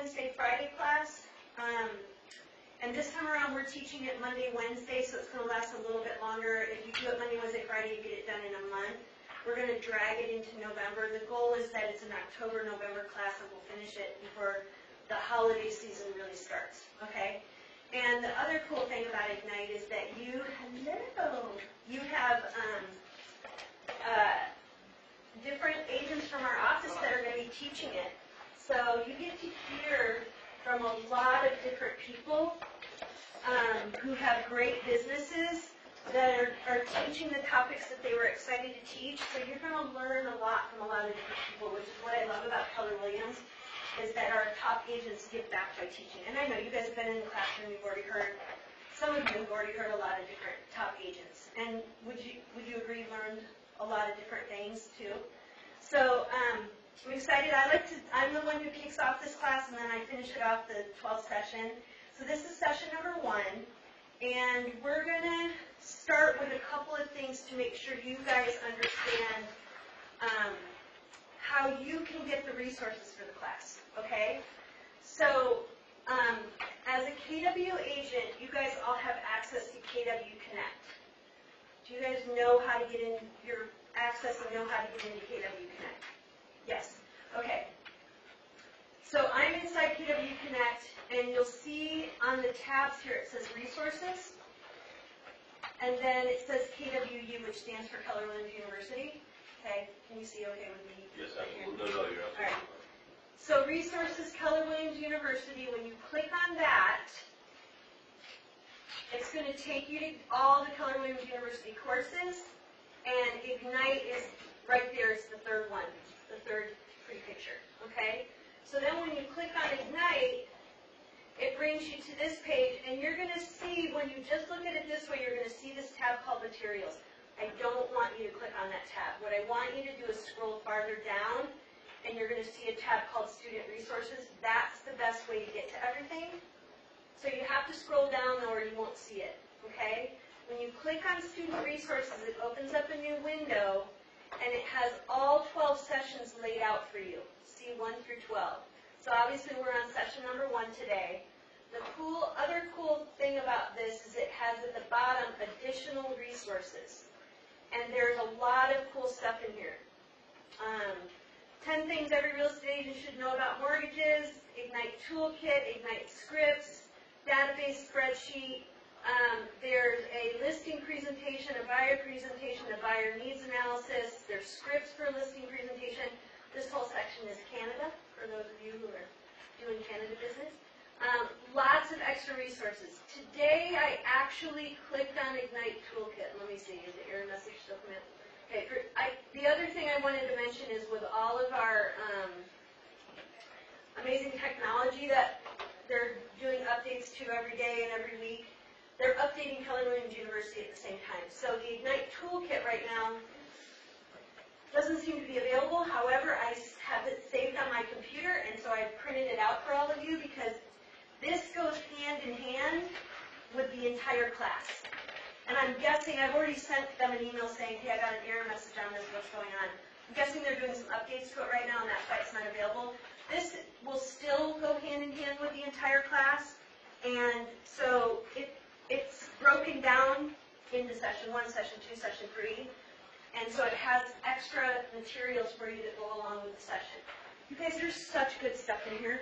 Wednesday, Friday class. And this time around, we're teaching it Monday, Wednesday, so it's going to last a little bit longer. If you do it Monday, Wednesday, Friday, you get it done in a month. We're going to drag it into November. The goal is that it's an October, November class, and we'll finish it before the holiday season really starts, okay? And the other cool thing about Ignite is that you have different agents from our office that are going to be teaching it. So you get to hear from a lot of different people who have great businesses that are teaching the topics that they were excited to teach. So you're going to learn a lot from a lot of different people, which is what I love about Keller Williams, is that our top agents give back by teaching. And I know you guys have been in the classroom, you've already heard, some of you have already heard a lot of different top agents. And would you agree you learned a lot of different things too? So I'm excited. I'm the one who kicks off this class, and then I finish it off the 12th session. So this is session number 1, and we're going to start with a couple of things to make sure you guys understand how you can get the resources for the class, okay? So as a KW agent, you guys all have access to KW Connect. Do you guys know how to get in your access and know how to get into KW Connect? Yes. Okay. So I'm inside KW Connect, and you'll see on the tabs here it says Resources, and then it says KWU, which stands for Keller Williams University. Okay, can you see okay with me? Yes, absolutely. No, you're absolutely right. So Resources, Keller Williams University, when you click on that, it's going to take you to all the Keller Williams University courses, and Ignite is right there. It's the third one, the third free picture, okay? So then when you click on Ignite, it brings you to this page, and you're going to see, when you just look at it this way, you're going to see this tab called Materials. I don't want you to click on that tab. What I want you to do is scroll farther down, and you're going to see a tab called Student Resources. That's the best way to get to everything. So you have to scroll down, though, or you won't see it, okay? When you click on Student Resources, it opens up a new window, and it has all 12 sessions laid out for you, C1 through 12. So obviously we're on session number 1 today. The other cool thing about this is it has at the bottom additional resources. And there's a lot of cool stuff in here. 10 things every real estate agent should know about mortgages, Ignite Toolkit, Ignite Scripts, database spreadsheet. There's a listing presentation, a buyer presentation, a buyer needs analysis. There's scripts for a listing presentation. This whole section is Canada, for those of you who are doing Canada business. Lots of extra resources. Today I actually clicked on Ignite Toolkit. Let me see, is the error message still coming up? Okay, the other thing I wanted to mention is with all of our amazing technology that they're doing updates to every day and every week, they're updating Keller Williams University at the same time. So the Ignite Toolkit right now doesn't seem to be available. However, I have it saved on my computer, and so I printed it out for all of you because this goes hand in hand with the entire class. And I'm guessing, I've already sent them an email saying, hey, I got an error message on this, what's going on? I'm guessing they're doing some updates to it right now, and that's why it's not available. This will still go hand in hand with the entire class, and so it's broken down into session 1, session 2, session 3. And so it has extra materials for you that go along with the session. You guys, there's such good stuff in here.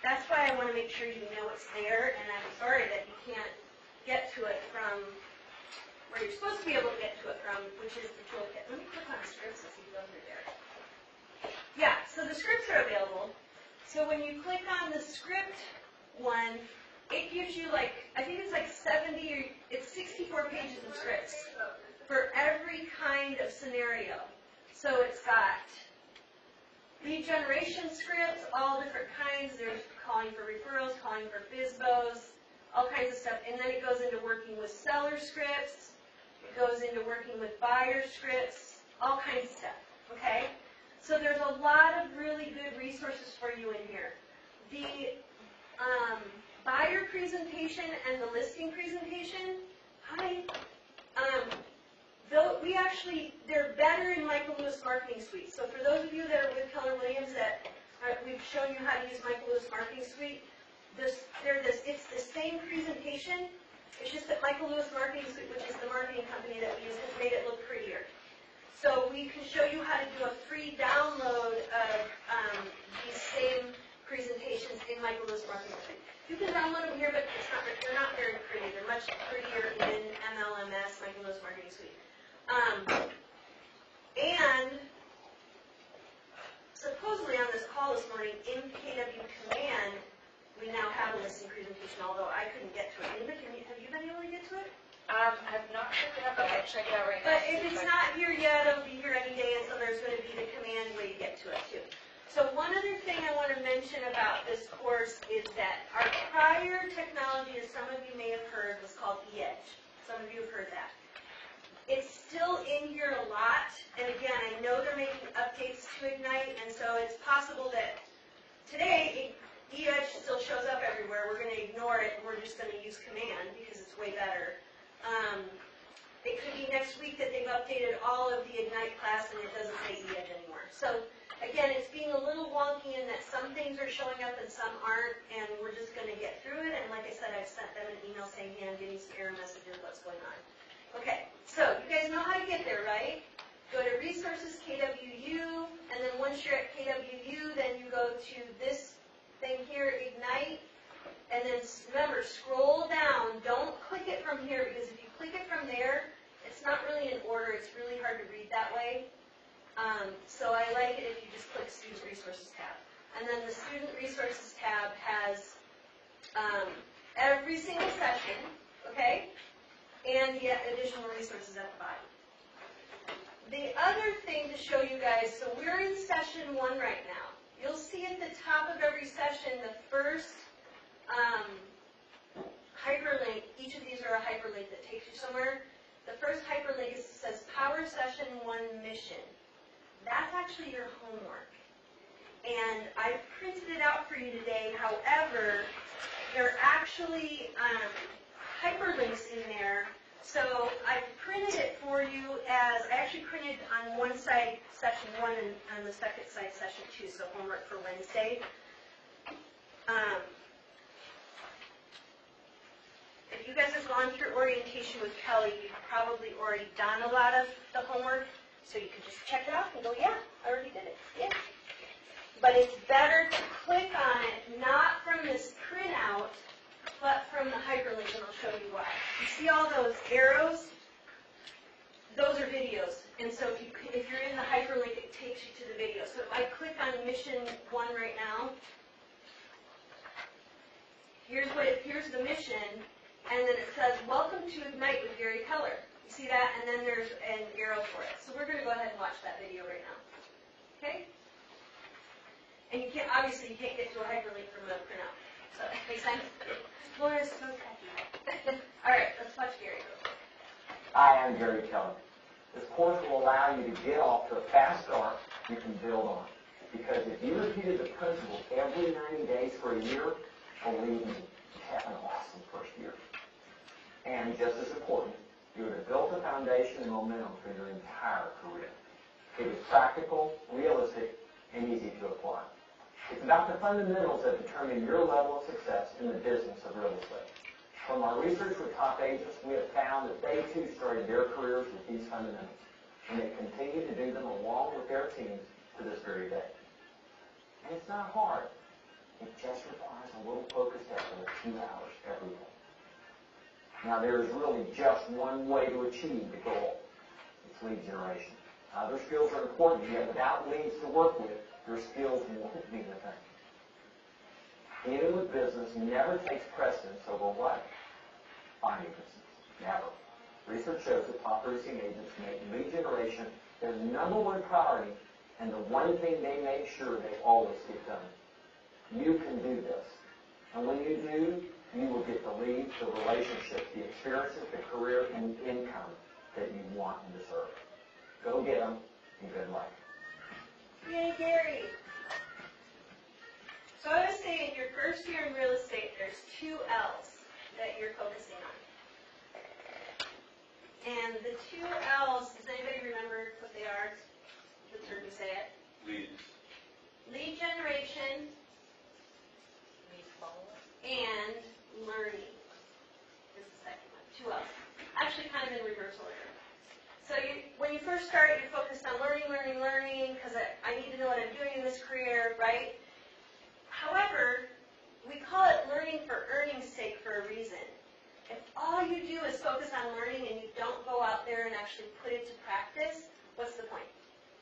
That's why I want to make sure you know it's there, and I'm sorry that you can't get to it from where you're supposed to be able to get to it from, which is the toolkit. Let me click on the scripts and see if those are there. Yeah, so the scripts are available. So when you click on the script one, it gives you I think it's 70 or it's 64 pages of scripts for every kind of scenario. So it's got lead generation scripts, all different kinds. There's calling for referrals, calling for FSBOs, all kinds of stuff. And then it goes into working with seller scripts. It goes into working with buyer scripts, all kinds of stuff, okay? So there's a lot of really good resources for you in here. The buyer presentation and the listing presentation, they're better in Michael Lewis Marketing Suite. So for those of you that are with Keller Williams that we've shown you how to use Michael Lewis Marketing Suite. It's the same presentation. It's just that Michael Lewis Marketing Suite, which is the marketing company that we use, has made it look prettier. So we can show you how to do a free download of these same presentations in Michael Lewis Marketing Suite. You can download them here, but they're not very pretty. They're much prettier in MLMS, Michael Lewis Marketing Suite. And supposedly on this call this morning, in KW Command, we now have a listing presentation, although I couldn't get to it. Have you been able to get to it? I've not checked it out, but I'll check it out right now. But if it's not here yet, it'll be here any day, and so there's going to be the command way to get to it too. So one other thing I want to mention about this course is that our prior technology, as some of you may have heard, was called eEdge. Some of you have heard that. It's still in here a lot, and again, I know they're making updates to Ignite, and so it's possible that today eEdge still shows up everywhere. We're going to ignore it, and we're just going to use command because it's way better. It could be next week that they've updated all of the Ignite class and it doesn't say eEdge anymore. So again, it's being a little wonky in that some things are showing up and some aren't, and we're just going to get through it. And like I said, I've sent them an email saying, hey, I'm getting some error messages, what's going on. Okay, so you guys know how to get there, right? Go to Resources, KWU, and then once you're at KWU, then you go to this thing here, Ignite. And then remember, scroll down. Don't click it from here, because if you click it from there, it's not really in order. It's really hard to read that way. So I like it if you just click Student Resources tab. And then the Student Resources tab has every single session, okay, and the additional resources at the bottom. The other thing to show you guys, so we're in session 1 right now. You'll see at the top of every session the first hyperlink. Each of these are a hyperlink that takes you somewhere. The first hyperlink says Power Session 1 Mission. That's actually your homework. And I printed it out for you today. However, there are actually hyperlinks in there. So I printed it for you as, I actually printed on one side Session 1 and on the second side Session 2, so homework for Wednesday. If you guys have gone through orientation with Kelly, you've probably already done a lot of the homework, so you can just check it out and go, yeah, I already did it. Yeah. But it's better to click on it, not from this printout, but from the hyperlink, and I'll show you why. You see all those arrows? Those are videos. And so if you're in the hyperlink, it takes you to the video. So if I click on Mission 1 right now, here's the mission. And then it says, welcome to Ignite with Gary Keller. You see that? And then there's an arrow for it. So we're going to go ahead and watch that video right now. Okay? And you can't, obviously, you can't get to a hyperlink from a printout. So that makes sense? Laura's so techy. All right, let's watch Gary real quick. Hi, I'm Gary Keller. This course will allow you to get off to a fast start you can build on. Because if you repeated the principles every 90 days for a year, believe me, you have an awesome first year. And just as important, you would have built a foundation and momentum for your entire career. It is practical, realistic, and easy to apply. It's about the fundamentals that determine your level of success in the business of real estate. From our research with top agents, we have found that they too started their careers with these fundamentals, and they continue to do them along with their teams to this very day. And it's not hard. It just requires a little focused effort of 2 hours every day. Now, there is really just one way to achieve the goal. It's lead generation. Other skills are important, yet without leads to work with, your skills won't be the thing. Dealing with business never takes precedence over what? Finding business. Never. Research shows that top producing agents make lead generation their #1 priority and the one thing they make sure they always get done. You can do this. And when you do, you will get the leads, the relationships, the experiences, the career, and income that you want and deserve. Go get them, and good luck. Yay, Gary. So I was saying, your first year in real estate, there's 2 L's that you're focusing on. And the 2 L's, does anybody remember what they are? The term you say it? Leads. lead generation, Lead follow-up. and learning is the second one. 2 L's. Actually, kind of in reverse order. So when you first start, you're focused on learning, because I need to know what I'm doing in this career, right? However, we call it learning for earning's sake for a reason. If all you do is focus on learning and you don't go out there and actually put it to practice, what's the point?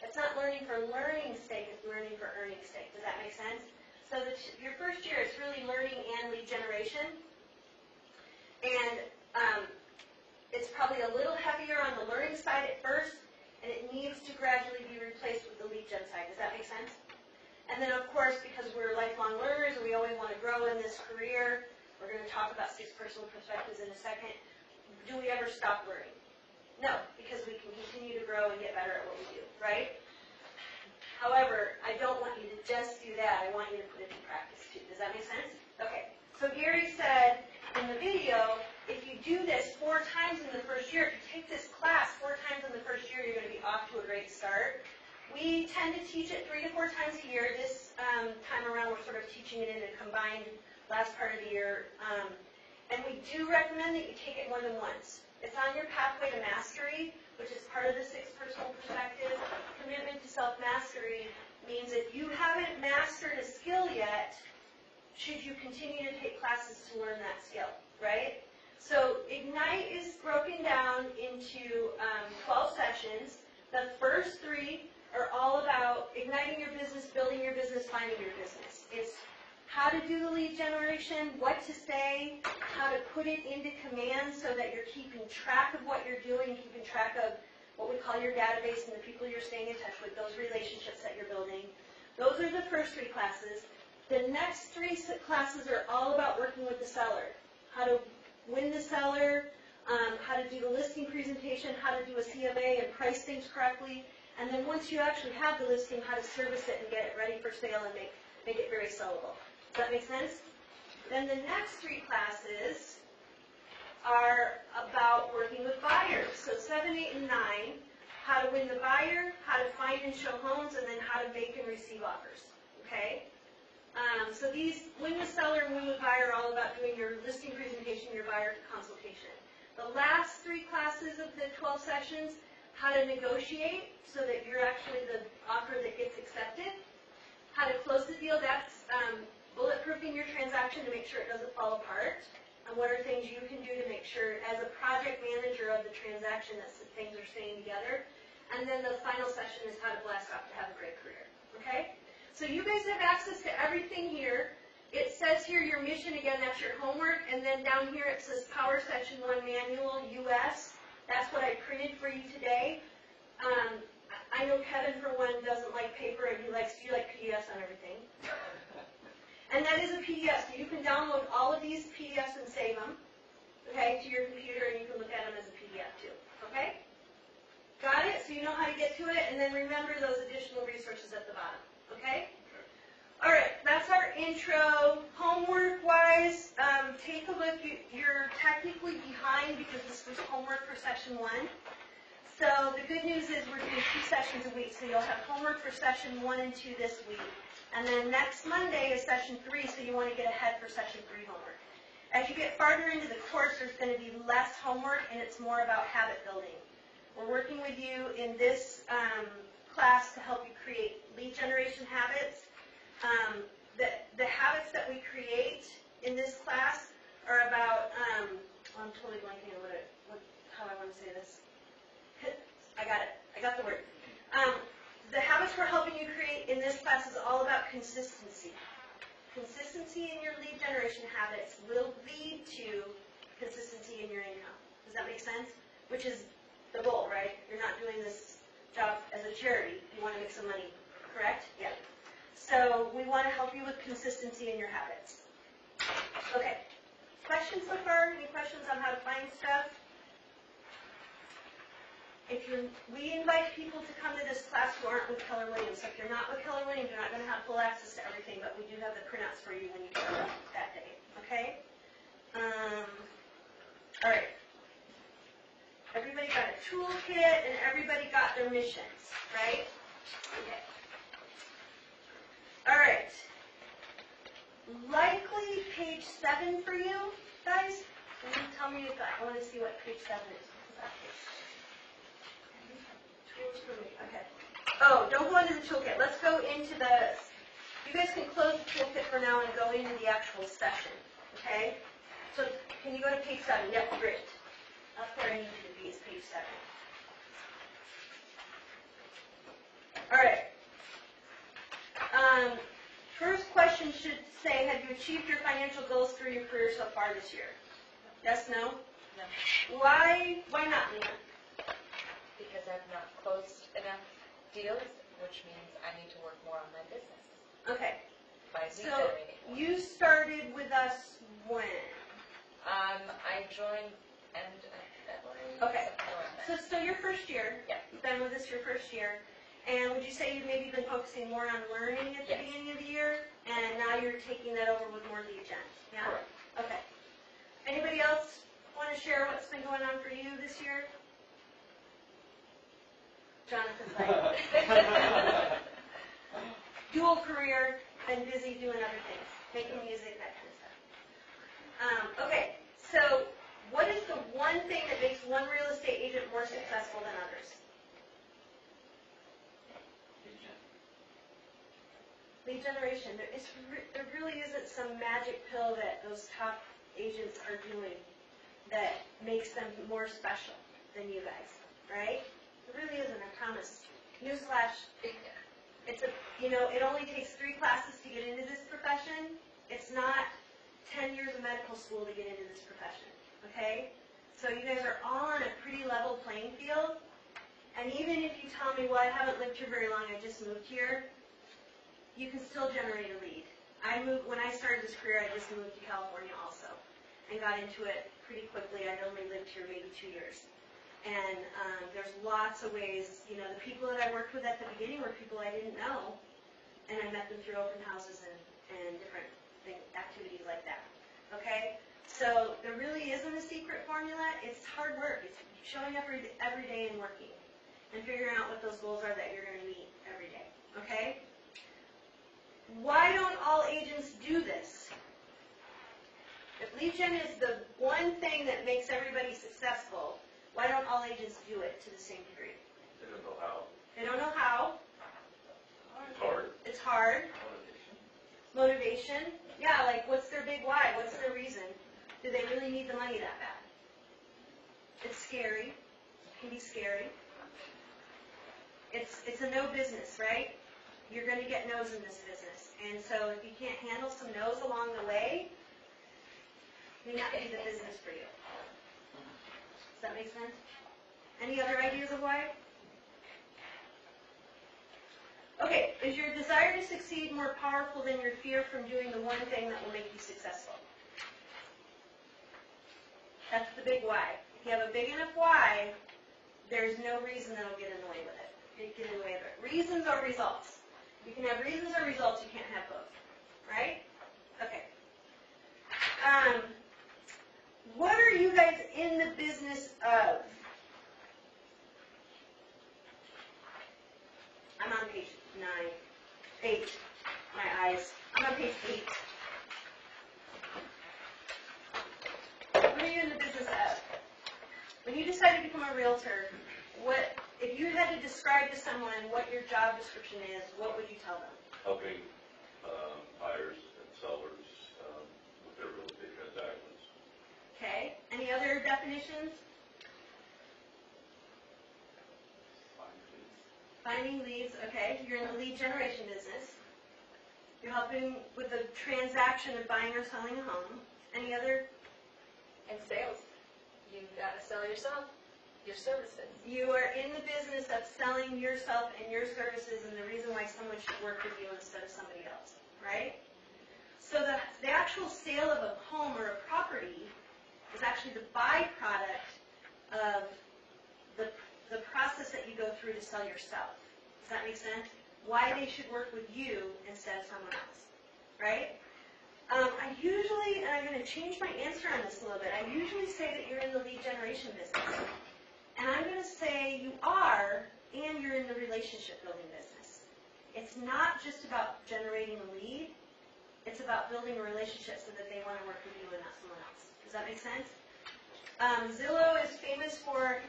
It's not learning for learning's sake, it's learning for earning's sake. Does that make sense? So your first year, it's really learning and lead generation. And it's probably a little heavier on the learning side at first, and it needs to gradually be replaced with the lead gen side. Does that make sense? And then, of course, because we're lifelong learners and we always want to grow in this career, we're going to talk about 6 personal perspectives in a second. Do we ever stop learning? No, because we can continue to grow and get better at what we do, right? However, I don't want you to just do that. I want you to put it to practice too. Does that make sense? Okay. So Gary said in the video, if you do this 4 times in the first year, if you take this class 4 times in the first year, you're going to be off to a great start. We tend to teach it 3 to 4 times a year. This time around, we're sort of teaching it in a combined last part of the year. And we do recommend that you take it more than once. It's on your pathway to mastery, which is part of the 6 personal perspective. Commitment to self-mastery means if you haven't mastered a skill yet, should you continue to take classes to learn that skill, right? So Ignite is broken down into 12 sessions. The first 3 are all about igniting your business, building your business, finding your business. It's how to do the lead generation, what to say, how to put it into command so that you're keeping track of what you're doing, keeping track of what we call your database and the people you're staying in touch with, those relationships that you're building. Those are the first 3 classes. The next 3 classes are all about working with the seller. How to win the seller, how to do the listing presentation, how to do a CMA and price things correctly, and then once you actually have the listing, how to service it and get it ready for sale and make it very sellable. Does that make sense? Then the next 3 classes are about working with buyers. So 7, 8, and 9, how to win the buyer, how to find and show homes, and then how to make and receive offers. Okay? So these win the seller and win the buyer are all about doing your listing presentation, your buyer consultation. The last 3 classes of the 12 sessions, how to negotiate so that you're actually the offer that gets accepted. How to close the deal, that's bulletproofing your transaction to make sure it doesn't fall apart. And what are things you can do to make sure, as a project manager of the transaction, that things are staying together. And then the final session is how to blast off to have a great career. Okay? So you guys have access to everything here. It says here your mission, again, that's your homework. And then down here it says Power Section 1 Manual, US. That's what I printed for you today. I know Kevin, for one, doesn't like paper, and you like PDFs on everything. And that is a PDF, so you can download all of these PDFs and save them, okay, to your computer, and you can look at them as a PDF too, okay? Got it? So you know how to get to it, and then remember those additional resources at the bottom, okay? All right, that's our intro. Homework-wise, take a look. You're technically behind because this was homework for session 1. So the good news is we're doing 2 sessions a week, so you'll have homework for session 1 and 2 this week. And then next Monday is session 3, so you want to get ahead for session 3 homework. As you get farther into the course, there's going to be less homework, and it's more about habit building. We're working with you in this class to help you create lead generation habits. The habits that we create in this class are about, I'm totally blanking on how I want to say this. I got it. I got the word. The habits we're helping you create in this class is all about consistency. Consistency in your lead generation habits will lead to consistency in your income. Does that make sense? Which is the goal, right? You're not doing this job as a charity. You want to make some money, correct? Yeah. So we want to help you with consistency in your habits. Okay. Questions so far? Any questions on how to find stuff? We invite people to come to this class who aren't with Keller Williams. So if you're not with Keller Williams, you're not going to have full access to everything, but we do have the printouts for you when you show up that day. Okay? All right. Everybody got a toolkit, and everybody got their missions, right? Okay. likely page 7 for you guys. And you tell me if I want to see what page 7 is. Tools for me. Okay. Oh, don't go into the toolkit. Let's go into the. You guys can close the toolkit for now and go into the actual session. Okay. So can you go to page 7? Yep, great. That's where I need you to be. Is page 7. All right. First question should say, have you achieved your financial goals through your career so far this year? Yes, no? No. Why not, Lena? Because I've not closed enough deals, which means I need to work more on my business Okay. by lead So generating more. you started with us when? I joined end of February. Okay. something around So there. still your first year. Yeah. You've been with us your first year. And would you say you've maybe been focusing more on learning at the Yes. beginning of the year? And now you're taking that over with more lead gen? Yeah? Correct. Okay. Anybody else want to share what's been going on for you this year? Jonathan's like, dual career, been busy doing other things, making music, that kind of stuff. Okay, so what is the one thing that makes one real estate agent more successful than others? Lead generation. There really isn't some magic pill that those top agents are doing that makes them more special than you guys, right? There really isn't, I promise. Newsflash, it's it only takes 3 classes to get into this profession. It's not 10 years of medical school to get into this profession, okay? So you guys are all on a pretty level playing field. And even if you tell me, well, I haven't lived here very long, I just moved here, you can still generate a lead. When I started this career, I just moved to California also and got into it pretty quickly. I'd only lived here maybe 2 years. And there's lots of ways, the people that I worked with at the beginning were people I didn't know, and I met them through open houses and different activities like that. Okay? So there really isn't a secret formula. It's hard work. It's showing up every day and working and figuring out what those goals are that you're going to meet every day. Okay? Why don't all agents do this? If lead gen is the one thing that makes everybody successful, why don't all agents do it to the same degree? They don't know how. They don't know how. It's hard. It's hard. Motivation. Yeah, like what's their big why? What's their reason? Do they really need the money that bad? It's scary. It can be scary. It's a no business, right? You're going to get no's in this business. And so if you can't handle some no's along the way, it may not be the business for you. Does that make sense? Any other ideas of why? Okay, is your desire to succeed more powerful than your fear from doing the one thing that will make you successful? That's the big why. If you have a big enough why, there's no reason that'll get in the way with it. Get in the way of it. Reasons or results. You can have reasons or results, you can't have both. Right? Okay. What are you guys in the business of? I'm on page 8. My eyes. I'm on page 8. What are you in the business of? When you decide to become a realtor, if you had to describe to someone what your job description is, what would you tell them? Helping buyers and sellers with their real estate transactions. Okay. Any other definitions? Finding leads. Okay. You're in the lead generation business. You're helping with the transaction of buying or selling a home. Any other? And sales. You've got to sell yourself, your services. You are in the business of selling yourself and your services, and the reason why someone should work with you instead of somebody else, right? So the actual sale of a home or a property is actually the byproduct of the process that you go through to sell yourself. Does that make sense? Why they should work with you instead of someone else, right? I usually, and I'm going to change my answer on this a little bit, I usually say that you're in the lead generation business. And I'm going to say you are, and you're in the relationship building business. It's not just about generating a lead. It's about building a relationship so that they want to work with you and not someone else. Does that make sense? Zillow is famous for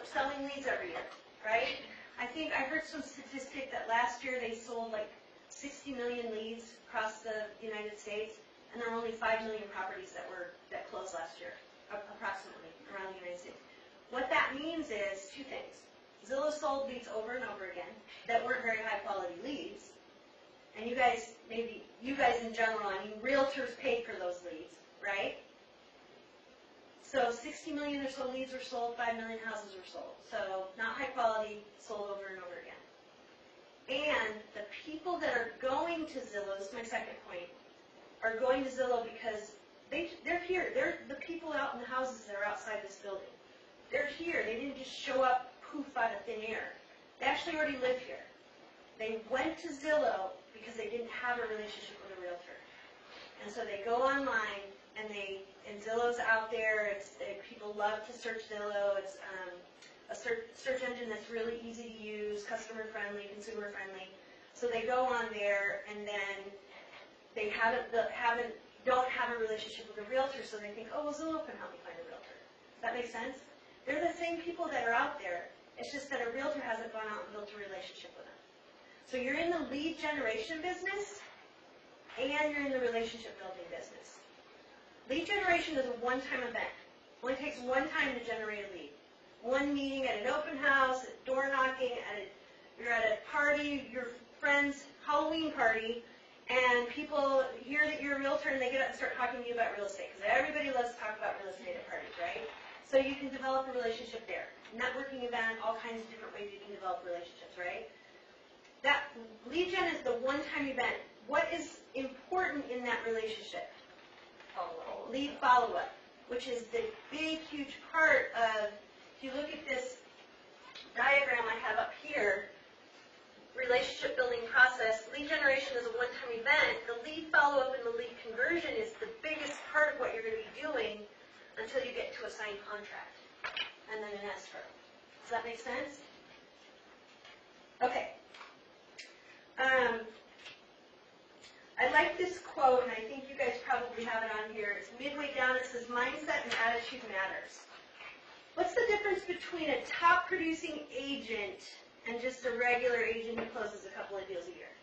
selling leads every year, right? I think I heard some statistic that last year they sold like 60 million leads across the United States, and there were only 5 million properties that closed last year, approximately, around the United States. What that means is two things. Zillow sold leads over and over again that weren't very high quality leads, and you guys in general, I mean realtors paid for those leads, right? So 60 million or so leads were sold, 5 million houses were sold. So not high quality, sold over and over again. And the people that are going to Zillow, this is my second point, are going to Zillow because they're here. They're the people out in the houses that are outside this building. They're here. They didn't just show up poof out of thin air. They actually already live here. They went to Zillow because they didn't have a relationship with a realtor. And so they go online and Zillow's out there. People love to search Zillow. It's a search engine that's really easy to use, customer friendly, consumer friendly. So they go on there and then they don't have a relationship with a realtor, so they think, oh, well, Zillow can help me find a realtor. Does that make sense? They're the same people that are out there. It's just that a realtor hasn't gone out and built a relationship with them. So you're in the lead generation business and you're in the relationship building business. Lead generation is a one-time event. It only takes one time to generate a lead. One meeting at an open house, door knocking, you're at a party, your friend's Halloween party, and people hear that you're a realtor and they get up and start talking to you about real estate, because everybody loves to talk about real estate at parties, right? So you can develop a relationship there. Networking event, all kinds of different ways you can develop relationships, right? That lead gen is the one-time event. What is important in that relationship? Follow-up. Lead follow-up, which is the big, huge part of, if you look at this diagram I have up here, relationship building process, lead generation is a one-time event. The lead follow-up and the lead conversion is the biggest part of what you're going to be doing until you get to a signed contract and then an escrow. Does that make sense? Okay. I like this quote, and I think you guys probably have it on here. It's midway down. It says, mindset and attitude matters. What's the difference between a top-producing agent and just a regular agent who closes a couple of deals a year?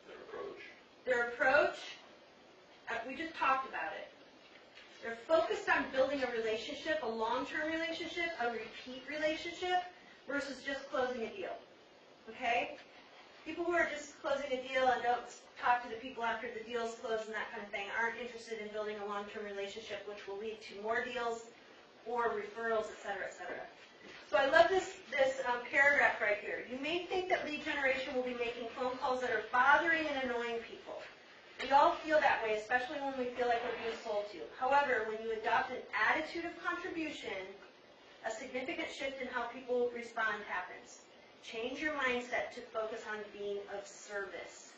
Their approach. Their approach, we just talked about it. They're focused on building a relationship, a long-term relationship, a repeat relationship, versus just closing a deal. Okay? People who are just closing a deal and don't talk to the people after the deal's closed and that kind of thing aren't interested in building a long-term relationship, which will lead to more deals or referrals, et cetera, et cetera. So I love this paragraph right here. You may think that lead generation will be making phone calls that are bothering and annoying people. We all feel that way, especially when we feel like we're being sold to. However, when you adopt an attitude of contribution, a significant shift in how people respond happens. Change your mindset to focus on being of service.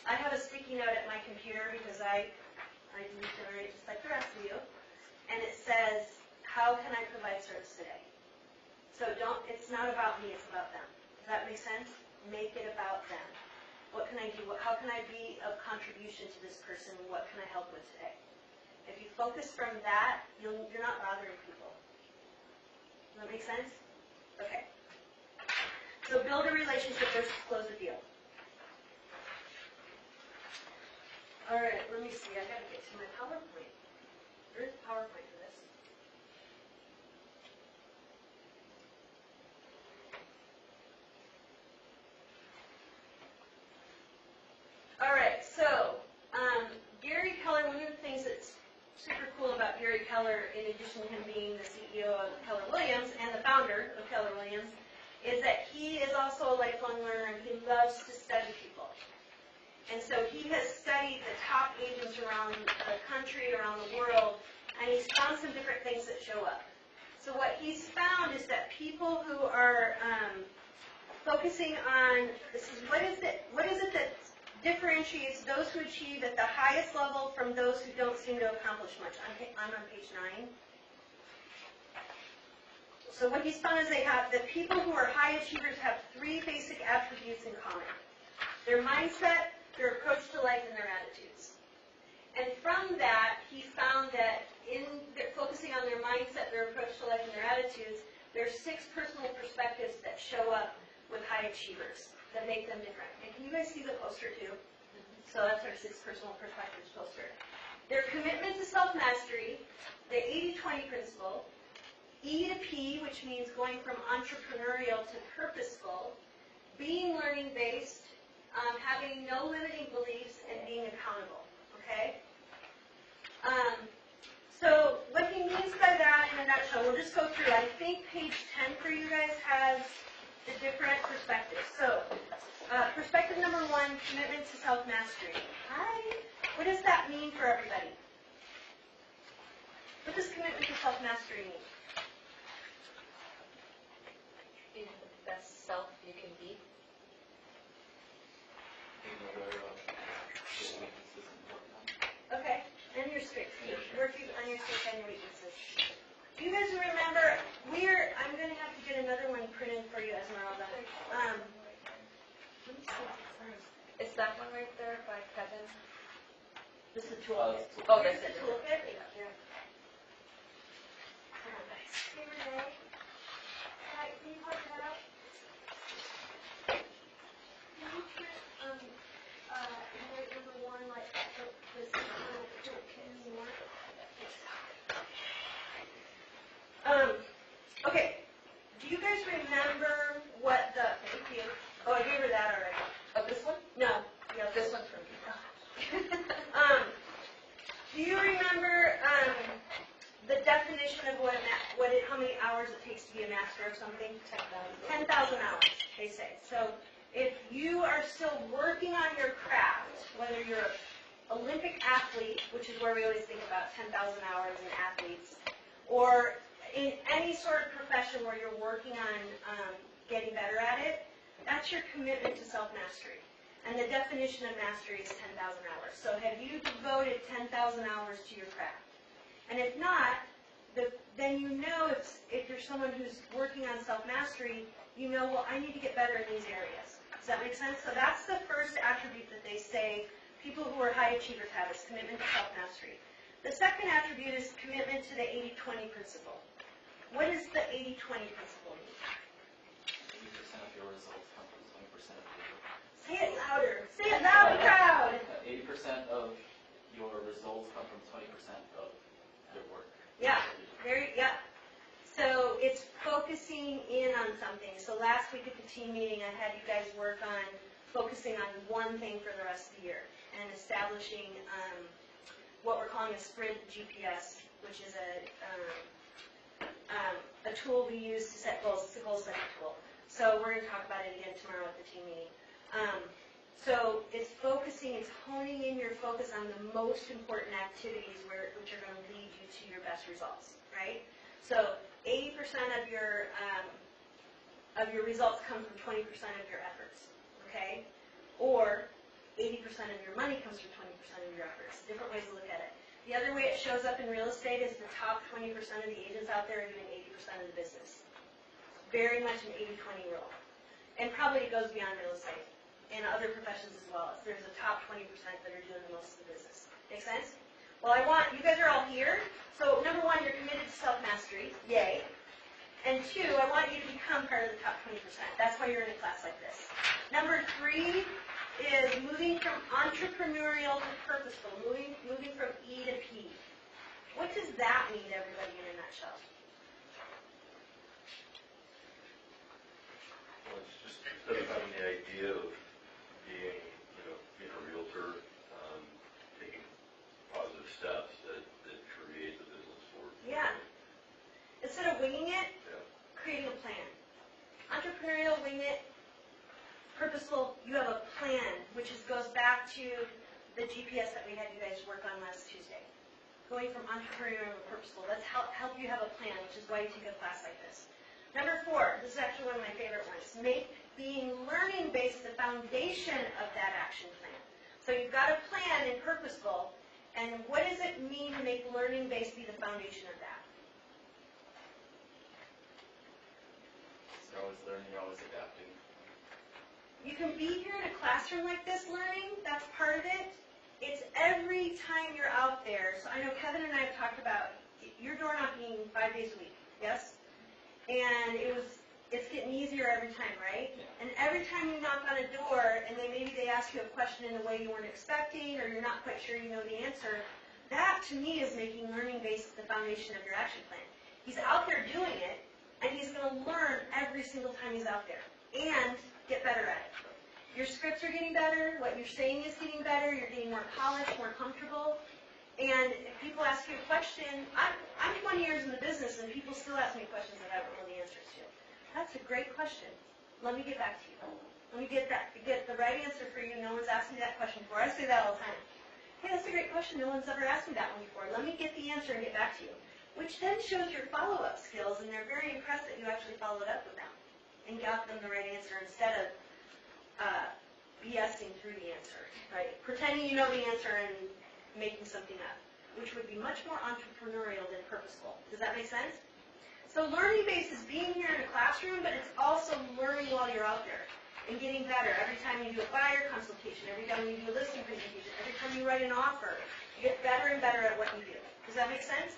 I have a sticky note at my computer because I lead generate just like the rest of you, and it says, how can I provide service today? So it's not about me, it's about them. Does that make sense? Make it about them. What can I do? How can I be of contribution to this person? What can I help with today? If you focus from that, you're not bothering people. Does that make sense? Okay. So build a relationship versus close a deal. All right, let me see. I got to get to my PowerPoint. There's a PowerPoint for this. All right, so Gary Keller, one of the things that's super cool about Gary Keller, in addition to him being the CEO of Keller Williams and the founder of Keller Williams, is that he is also a lifelong learner and he loves to study people. And so he has studied the top agents around the country, around the world, and he's found some different things that show up. So what he's found is that people who are focusing on, what is it that differentiates those who achieve at the highest level from those who don't seem to accomplish much? I'm on page 9. So what he's found is the people who are high achievers have 3 basic attributes in common. Their mindset, their approach to life, and their attitudes. And from that, he found that in focusing on their mindset, their approach to life, and their attitudes, there's 6 personal perspectives that show up with high achievers that make them different. And can you guys see the poster too? So that's our 6 personal perspectives poster. Their commitment to self-mastery, the 80-20 principle, E to P, which means going from entrepreneurial to purposeful, being learning-based, having no limiting beliefs, and being accountable. Okay? So what he means by that in a nutshell, we'll just go through. I think page 10 for you guys has the different perspectives. So perspective number 1, commitment to self-mastery. Hi. What does that mean for everybody? What does commitment to self-mastery mean? Being the best self you can be. Okay. And your strengths. Working on your strengths and your weaknesses. Do you guys remember, I'm going to have to get another one printed for you, Esmeralda. Let me see. Is that one right there by Kevin? This is a toolkit. Oh, that's Here's it. the toolkit. Yeah. Hey, Renee. Hi, can you hold that up? Can you print, note number 1, like, this little toolkit anymore? Okay. Do you guys remember what the, thank you. Oh, I gave her that already. Oh, this one? No. Yeah, This one's from me. Do you remember the definition of how many hours it takes to be a master of something? 10,000 hours, they say. So if you are still working on your craft, whether you're an Olympic athlete, which is where we always think about 10,000 hours in athletes, or in any sort of profession where you're working on getting better at it, that's your commitment to self-mastery. And the definition of mastery is 10,000 hours. So have you devoted 10,000 hours to your craft? And if not, then you know if you're someone who's working on self-mastery, you know, well, I need to get better in these areas. Does that make sense? So that's the first attribute that they say people who are high achievers have, is commitment to self-mastery. The second attribute is commitment to the 80-20 principle. What does the 80-20 principle mean? 80% of your results come from 20% of your work. Say it louder. Say it loud and proud. 80% of your results come from 20% of your work. Yeah. Yeah. So it's focusing in on something. So last week at the team meeting, I had you guys work on focusing on one thing for the rest of the year and establishing what we're calling a sprint GPS, which is a tool we use to set goals. It's a goal setting tool. So we're going to talk about it again tomorrow at the team meeting. So it's focusing, it's honing in your focus on the most important activities which are going to lead you to your best results, right? So 80% of your results come from 20% of your efforts, okay? Or 80% of your money comes from 20% of your efforts. Different ways to look at it. The other way it shows up in real estate is the top 20% of the agents out there are doing 80% of the business. Very much an 80-20 rule. And probably it goes beyond real estate and other professions as well. There's a top 20% that are doing the most of the business. Make sense? Well, you guys are all here. So number 1, you're committed to self-mastery. Yay. And 2, I want you to become part of the top 20%. That's why you're in a class like this. Number 3 is moving from entrepreneurial to purposeful, moving from E to P. What does that mean to everybody in a nutshell? Well, it's just instead of having the idea of being a realtor, taking positive steps that create the business for you. Yeah. Instead of winging it, creating a plan. Entrepreneurial, wing it. Purposeful, you have a plan, which goes back to the GPS that we had you guys work on last Tuesday. Going from entrepreneurial to purposeful. Let's help you have a plan, which is why you take a class like this. Number 4, this is actually one of my favorite ones. Make being learning-based the foundation of that action plan. So you've got a plan and purposeful, and what does it mean to make learning-based be the foundation of that? You're always learning, you're always adapting. You can be here in a classroom like this learning, that's part of it. It's every time you're out there. So I know Kevin and I have talked about your door knocking 5 days a week, yes? And it's getting easier every time, right? And every time you knock on a door and maybe they ask you a question in a way you weren't expecting or you're not quite sure you know the answer, that to me is making learning based the foundation of your action plan. He's out there doing it, and he's going to learn every single time he's out there and get better at it. Your scripts are getting better, what you're saying is getting better, you're getting more polished, more comfortable. And if people ask you a question, I'm 20 years in the business and people still ask me questions that I don't know the answers to. That's a great question. Let me get back to you. Let me get the right answer for you. No one's asked me that question before. I say that all the time. Hey, that's a great question. No one's ever asked me that one before. Let me get the answer and get back to you. Which then shows your follow-up skills, and they're very impressed that you actually followed up with them and got them the right answer instead of BSing through the answer, right? Pretending you know the answer and making something up, which would be much more entrepreneurial than purposeful. Does that make sense? So learning based is being here in a classroom, but it's also learning while you're out there and getting better. Every time you do a buyer consultation, every time you do a listing presentation, every time you write an offer, you get better and better at what you do. Does that make sense?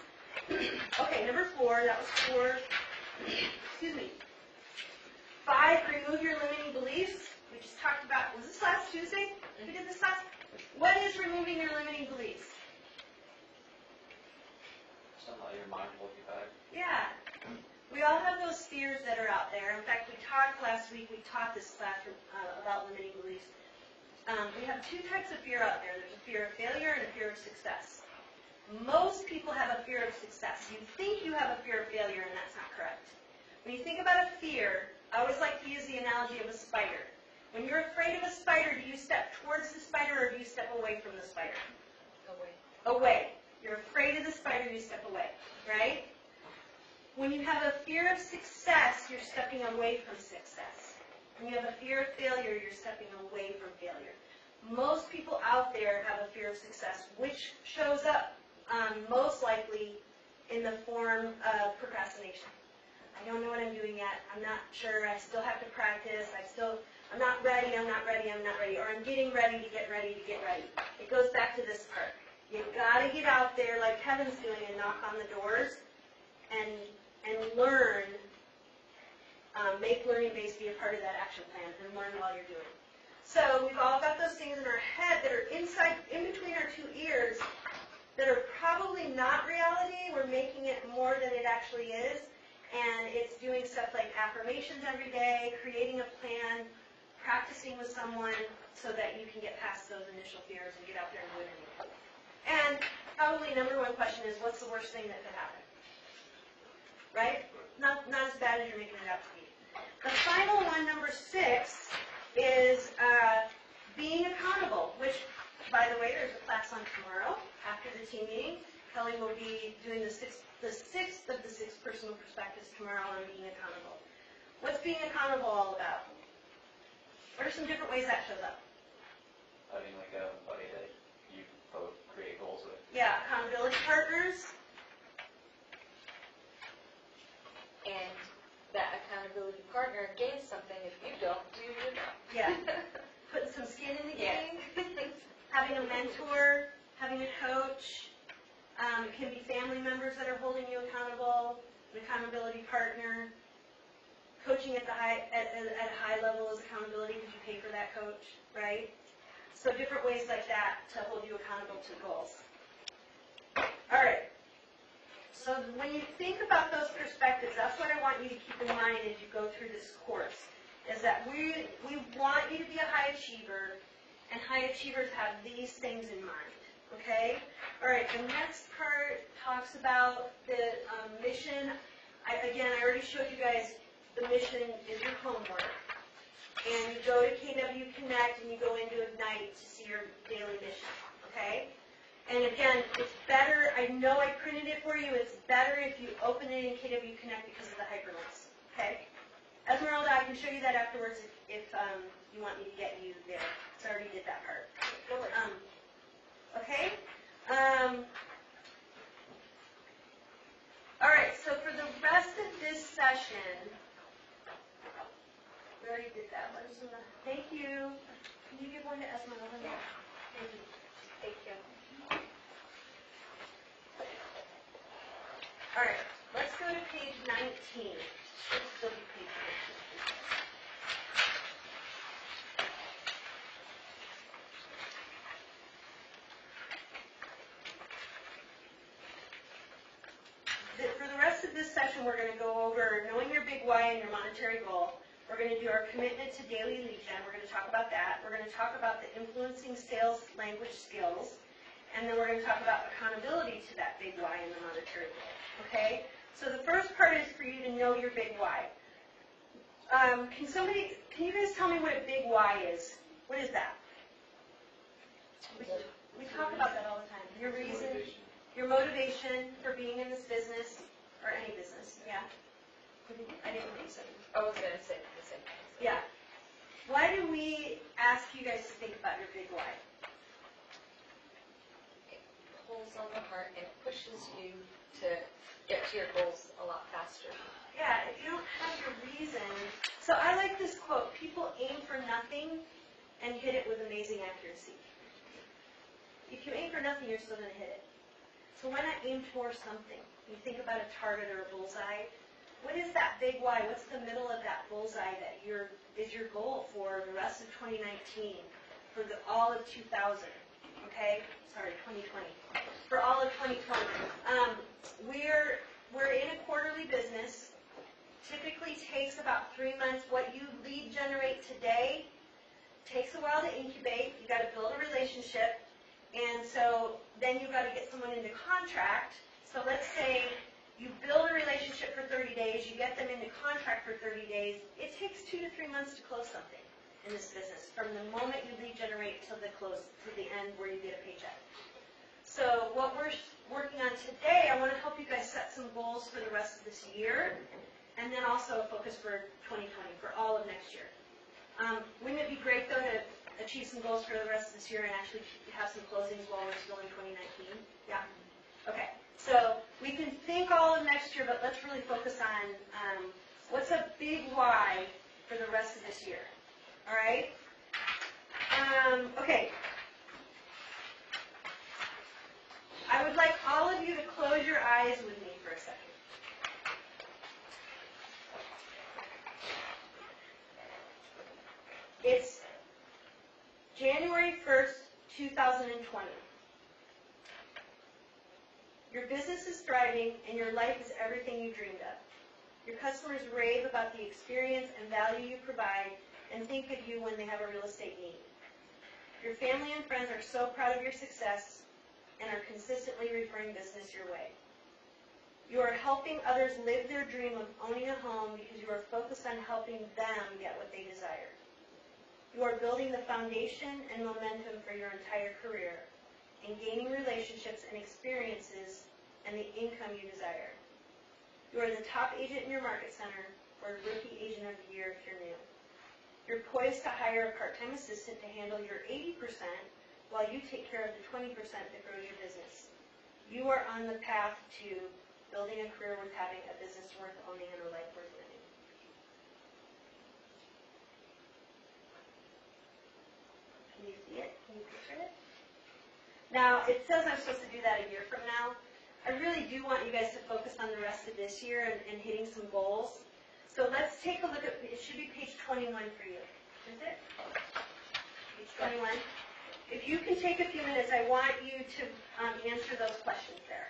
Okay, number 4, that was 4. Excuse me. 5, remove your limiting beliefs. We just talked about, was this last Tuesday? We did this last? What is removing your limiting beliefs? Somehow your mind will get better. Yeah. We all have those fears that are out there. In fact, we taught this class about limiting beliefs. We have 2 types of fear out there. There's a fear of failure and a fear of success. Most people have a fear of success. You think you have a fear of failure, and that's not correct. When you think about a fear, I always like to use the analogy of a spider. When you're afraid of a spider, do you step towards the spider or do you step away from the spider? Away. Away. You're afraid of the spider, you step away, right? When you have a fear of success, you're stepping away from success. When you have a fear of failure, you're stepping away from failure. Most people out there have a fear of success, which shows up most likely in the form of procrastination. I don't know what I'm doing yet. I'm not sure. I still have to practice. I'm not ready. I'm not ready. I'm not ready. Or I'm getting ready to get ready to get ready. It goes back to this part. You've got to get out there like Kevin's doing and knock on the doors and learn, make learning base be a part of that action plan and learn while you're doing it. So we've all got those things in our head that are in between our 2 ears that are probably not reality. We're making it more than it actually is. And it's doing stuff like affirmations every day, creating a plan, practicing with someone so that you can get past those initial fears and get out there and do it anyway. And probably number 1 question is, what's the worst thing that could happen? Right? Not as bad as you're making it out to be. The final one, number 6, is being accountable, which, by the way, there's a class on tomorrow after the team meeting. Kelly will be doing the sixth of the 6 personal perspectives tomorrow on being accountable. What's being accountable all about? What are some different ways that shows up? Having like a buddy that you both create goals with. Yeah, accountability partners. And that accountability partner gains something if you don't do your job. Yeah. Putting some skin in the Yeah. game. Having a mentor, having a coach. It can be family members that are holding you accountable, an accountability partner. Coaching at a high level is accountability because you pay for that coach, right? So different ways like that to hold you accountable to goals. All right. So when you think about those perspectives, that's what I want you to keep in mind as you go through this course, is that we want you to be a high achiever, and high achievers have these things in mind. Okay? All right, the next part talks about the mission. I already showed you guys the mission is your homework. And you go to KW Connect and you go into Ignite to see your daily mission. Okay? And again, it's better, I know I printed it for you, it's better if you open it in KW Connect because of the hyperlinks. Okay? Esmeralda, I can show you that afterwards if you want me to get you there. So I already did that part. Okay? All right, so for the rest of this session, we already did that one. Thank you. All right, let's go to page 19. Should still be page 19. For the rest of this session, we're going to go over knowing your big why and your monetary goal. We're going to do our commitment to daily lead gen. We're going to talk about that. We're going to talk about the influencing sales language skills. And then we're going to talk about accountability to that big why and the monetary goal. Okay? So the first part is for you to know your big why. Can you guys tell me what a big why is? What is that? We talk about that all the time. Your reason, your motivation for being in this business, or any business, yeah? I didn't think so. I was going to say the same thing. Yeah. Why do we ask you guys to think about your big why? It pulls on the heart and it pushes you to get to your goals a lot faster. Yeah, if you don't have your reason. So I like this quote, people aim for nothing and hit it with amazing accuracy. If you aim for nothing, you're still going to hit it. So why not aim towards something? You think about a target or a bullseye. What is that big why? What's the middle of that bullseye that is your goal for the rest of 2019, for all of 2000? Okay? Sorry, 2020. For all of 2020. We're in a quarterly business. Typically takes about 3 months. What you lead generate today takes a while to incubate. You've got to build a relationship. And so then you've got to get someone into contract. So let's say you build a relationship for 30 days, you get them into contract for 30 days. It takes 2 to 3 months to close something in this business, from the moment you lead generate till the close, to the end where you get a paycheck. So what we're working on today, I want to help you guys set some goals for the rest of this year, and then also a focus for 2020, for all of next year. Wouldn't it be great, though, to achieve some goals for the rest of this year and actually have some closings while we're still in 2019? Yeah? Okay. So we can think all of next year, but let's really focus on what's a big why for the rest of this year. All right? Okay. I would like all of you to close your eyes with me for a second. It's January 1st, 2020. Your business is thriving and your life is everything you dreamed of. Your customers rave about the experience and value you provide and think of you when they have a real estate need. Your family and friends are so proud of your success and are consistently referring business your way. You are helping others live their dream of owning a home because you are focused on helping them get what they desire. You are building the foundation and momentum for your entire career and gaining relationships and experiences and the income you desire. You are the top agent in your market center, or Rookie Agent of the Year if you're new. You're poised to hire a part-time assistant to handle your 80% while you take care of the 20% that grows your business. You are on the path to building a career worth having, a business worth owning, and a life worth living. Can you see it? Can you picture it? Now, it says I'm supposed to do that a year from now. I really do want you guys to focus on the rest of this year and hitting some goals. So let's take a look at, it should be page 21 for you. Is it? Page 21. If you can take a few minutes, I want you to answer those questions there.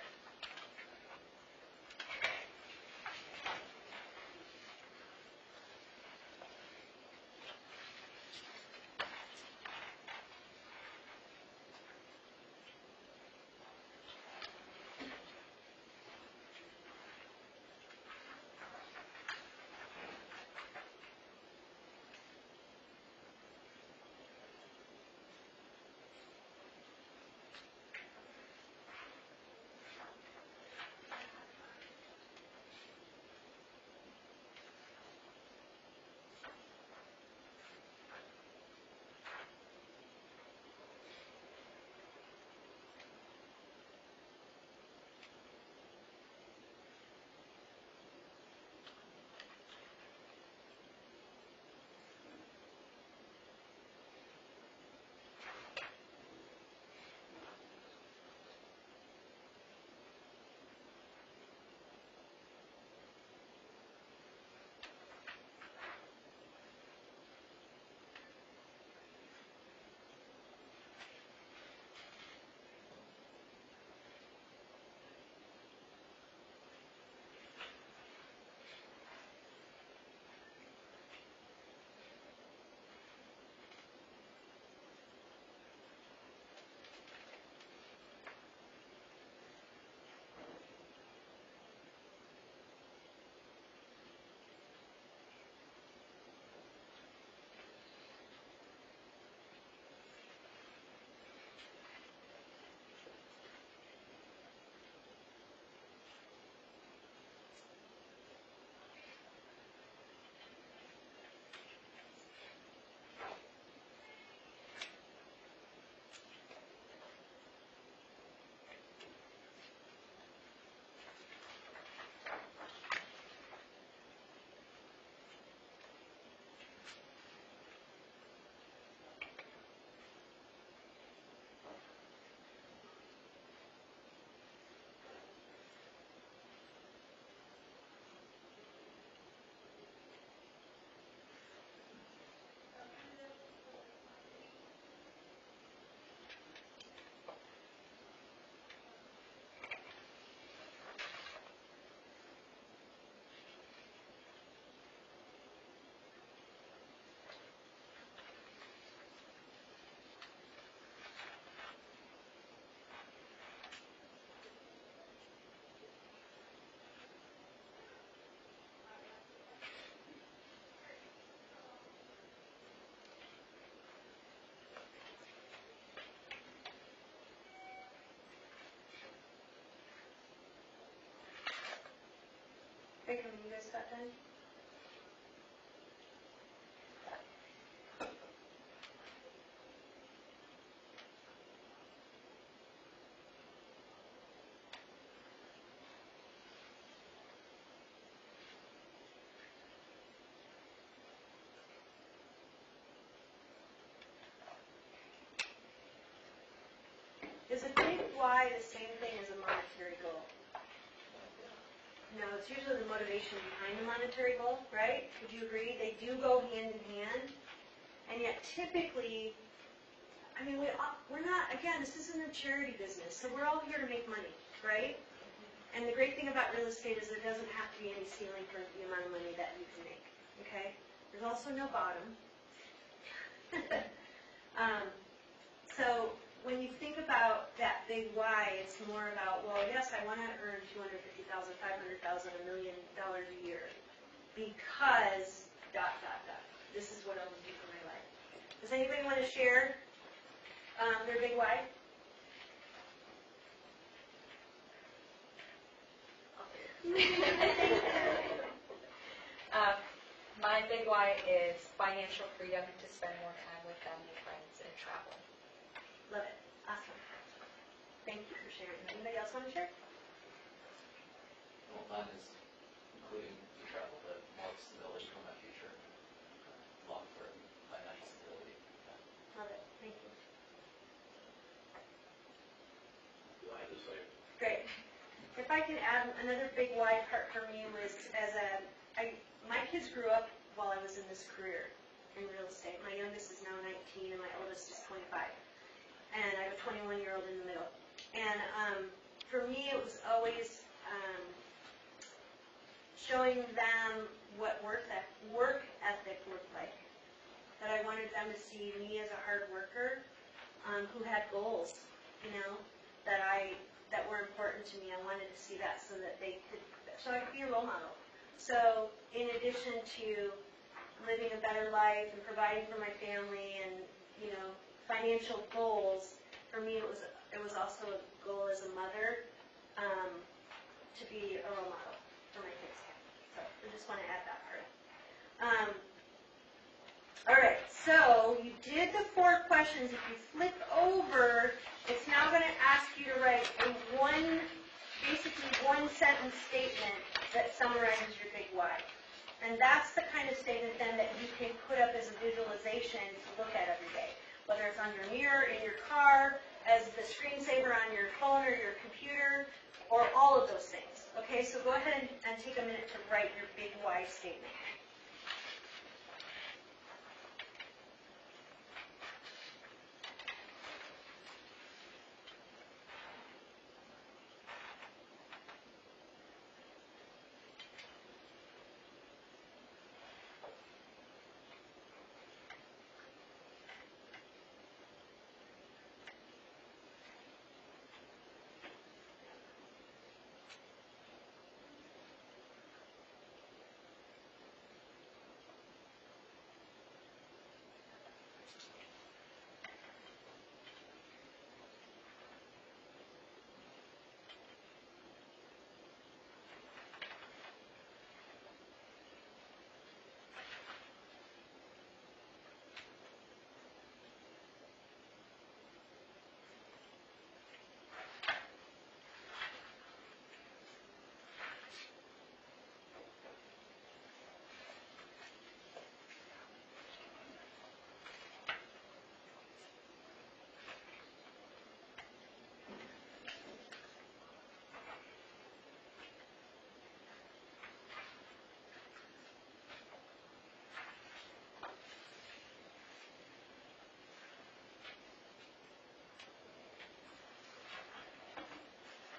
that done? Is a big why the same thing as a monetary goal? No, it's usually the motivation behind the monetary goal, right? Would you agree? They do go hand in hand. And yet typically, I mean, we're not, again, this isn't a charity business, so we're all here to make money, right? And the great thing about real estate is there doesn't have to be any ceiling for the amount of money that you can make, okay? There's also no bottom. So when you think about that big why, it's more about, well, yes, I want to earn $250,000, $500,000, $1 million a year because ... This is what I will do for my life. Does anybody want to share their big why? My big why is financial freedom to spend more time with family, friends, and travel. Love it. Awesome. Thank you for sharing. Anybody else want to share? Well, mine is including the travel, but more stability for my future, long-term financial stability. Love it. Thank you. I just like, Great. If I can add, another big why part for me was my kids grew up while I was in this career in real estate. My youngest is now 19 and my oldest is 25. And I have a 21-year-old in the middle. And for me, it was always showing them what work ethic looked like. That I wanted them to see me as a hard worker who had goals, that were important to me. I wanted to see that so I could be a role model. So in addition to living a better life and providing for my family and, financial goals, for me it was also a goal as a mother to be a role model for my kids. So I just want to add that part. All right, so you did the 4 questions. If you flip over, it's now going to ask you to write basically one sentence statement that summarizes your big why. And that's the kind of statement then that you can put up as a visualization to look at every day, whether it's on your mirror, in your car, as the screensaver on your phone or your computer, or all of those things. Okay, so go ahead and take a minute to write your big why statement.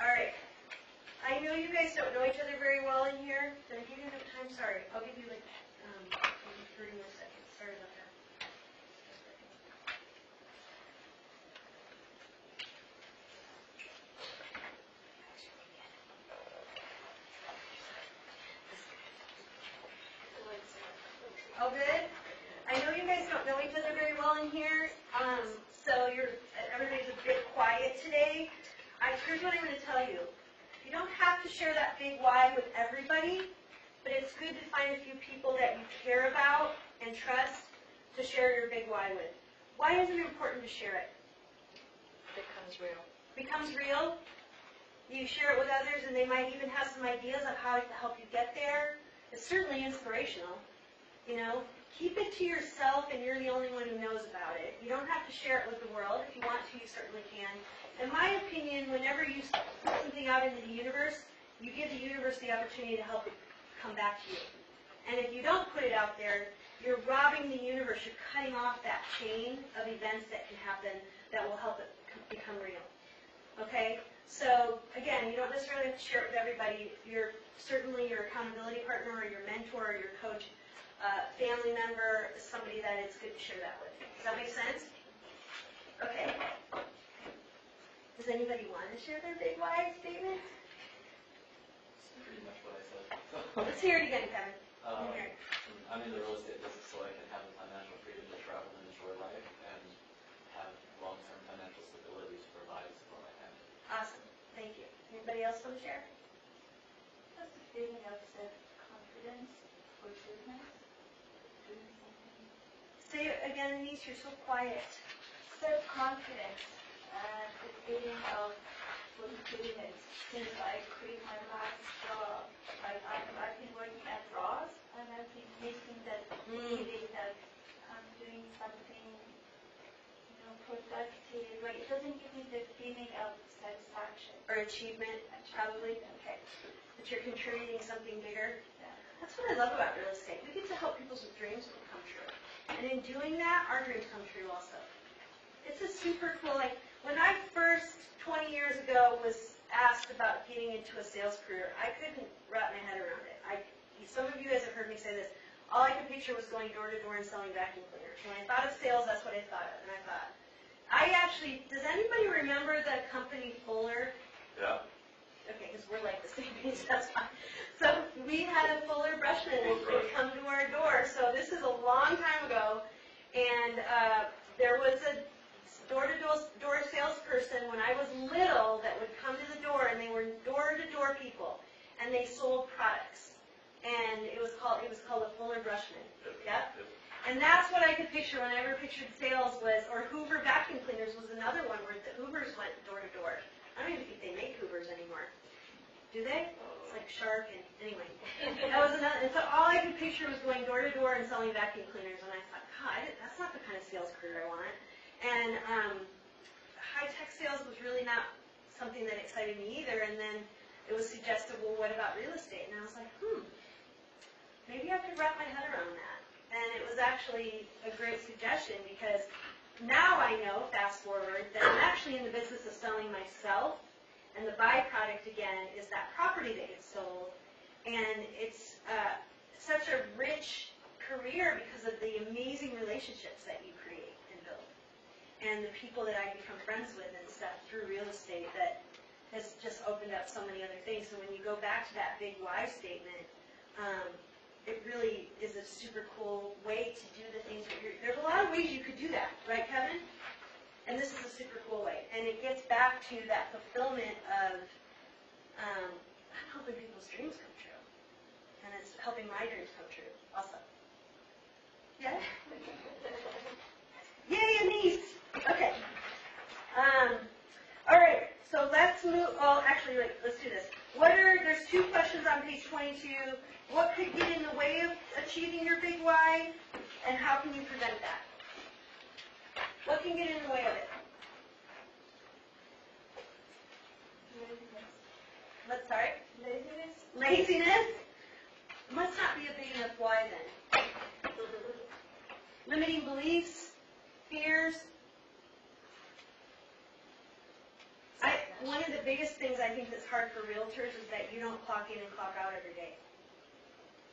All right. I know you guys don't know each other very well in here. Did I give you enough time? Sorry. I'll give you maybe 30 more seconds. Sorry about that. All good? I know you guys don't know each other very well in here, so everybody's a bit quiet today. Here's what I'm going to tell you. You don't have to share that big why with everybody, but it's good to find a few people that you care about and trust to share your big why with. Why is it important to share it? Becomes real. Becomes real. You share it with others, and they might even have some ideas of how to help you get there. It's certainly inspirational. You know, keep it to yourself, and you're the only one who knows about it. You don't have to share it with the world. If you want to, you certainly can. In my opinion, whenever you put something out into the universe, you give the universe the opportunity to help it come back to you. And if you don't put it out there, you're robbing the universe. You're cutting off that chain of events that can happen that will help it become real. Okay? So, again, you don't necessarily have to share it with everybody. You're certainly your accountability partner or your mentor or your coach, family member, somebody that it's good to share that with. Does that make sense? Okay. Does anybody want to share their big why statement? Pretty much what I said. Let's hear it again, Kevin. Let me hear it. I'm in the real estate business so I can have the financial freedom to travel and enjoy life and have long-term financial stability to provide for my family. Awesome. Thank you. Anybody else want to share? Just a feeling of self-confidence for business, doing something. Say it again, Denise, you're so quiet. Self-confidence and the feeling of fulfillment. Since I quit my last job, I've been working at Ross, and I've been missing that feeling that I'm doing something, productive. Like, it doesn't give me the feeling of satisfaction. Or achievement, probably. Okay. That you're contributing something bigger. Yeah. That's what I love about real estate. We get to help people's dreams come true. And in doing that, our dreams come true also. It's a super cool, like, when I first, 20 years ago, was asked about getting into a sales career, I couldn't wrap my head around it. Some of you guys have heard me say this. All I could picture was going door to door and selling vacuum cleaners. When I thought of sales, that's what I thought of. And I thought, does anybody remember the company Fuller? Yeah. Okay, because we're like the same age, that's fine. So we had a Fuller brushman that would come to our door. So this is a long time ago. And there was a door-to-door salesperson when I was little that would come to the door, and they were door-to-door people. And they sold products. And it was called a Fuller brushman. Yep. And that's what I could picture when I ever pictured sales or Hoover vacuum cleaners was another one where the Hoovers went door to door. I don't even think they make Hoovers anymore. Do they? It's like Shark and anyway. That was another. And so all I could picture was going door to door and selling vacuum cleaners. And I thought, God, that's not the kind of sales career I want. And high-tech sales was really not something that excited me either. And then it was suggested, well, what about real estate? And I was like, maybe I could wrap my head around that. And it was actually a great suggestion because now I know, fast forward, that I'm actually in the business of selling myself, and the byproduct, again, is that property that gets sold. And it's such a rich career because of the amazing relationships that you create and build. And the people that I become friends with and stuff through real estate that has just opened up so many other things. So when you go back to that big why statement, it really is a super cool way to do the things that there's a lot of ways you could do that, right, Kevin? And this is a super cool way. And it gets back to that fulfillment of, I'm helping people's dreams come true. And it's helping my dreams come true also. Yeah? Yay, Anise! Okay. All right, so let's move, actually, wait, let's do this. There's two questions on page 22. What could get in the way of achieving your big why, and how can you prevent that? What can get in the way of it? Laziness. What, sorry? Laziness? Laziness? Must not be a big enough why then. Limiting beliefs, fears. One of the biggest things I think that's hard for realtors is that you don't clock in and clock out every day.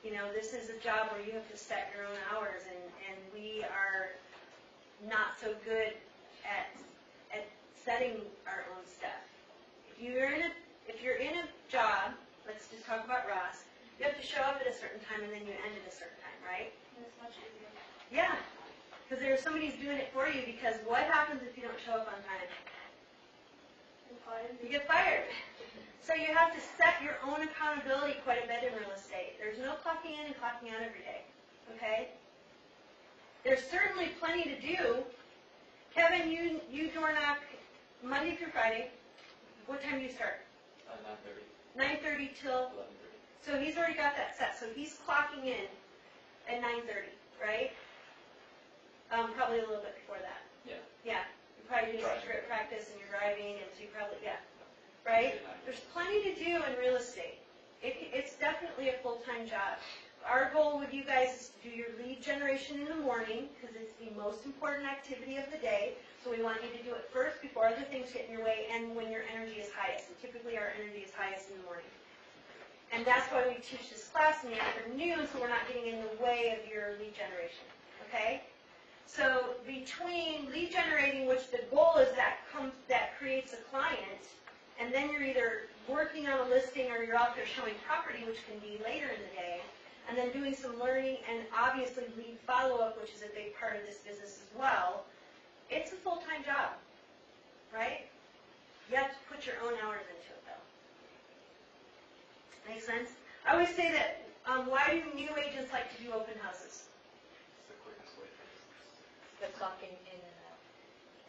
You know, this is a job where you have to set your own hours, and we are not so good at setting our own stuff. If you're in a job, let's just talk about Ross, you have to show up at a certain time and then you end at a certain time, right? It's much easier. Yeah, because somebody's doing it for you, because what happens if you don't show up on time? fired. You get fired. So you have to set your own accountability quite a bit in real estate. There's no clocking in and clocking out every day, okay? There's certainly plenty to do. Kevin, you door knock Monday through Friday. What time do you start? 9:30, 9:30 till, 11:30. so he's already got that set. So he's clocking in at 9:30, right? Probably a little bit before that. Yeah. Yeah, you're probably doing some Driving. script practice and you're driving, and so you probably, yeah, right? There's plenty to do in real estate. It's definitely a full-time job. Our goal with you guys is to do your lead generation in the morning, because it's the most important activity of the day. So we want you to do it first before other things get in your way and when your energy is highest. And typically our energy is highest in the morning. And that's why we teach this class in the afternoon, so we're not getting in the way of your lead generation, okay? So between lead generating, which the goal is that creates a client, and then you're either working on a listing or you're out there showing property, which can be later in the day, and then doing some learning and obviously lead follow-up, which is a big part of this business as well. It's a full-time job, right? You have to put your own hours into it, though. Make sense? I always say that, why do new agents like to do open houses? It's the quickest way for business. The clocking in and out.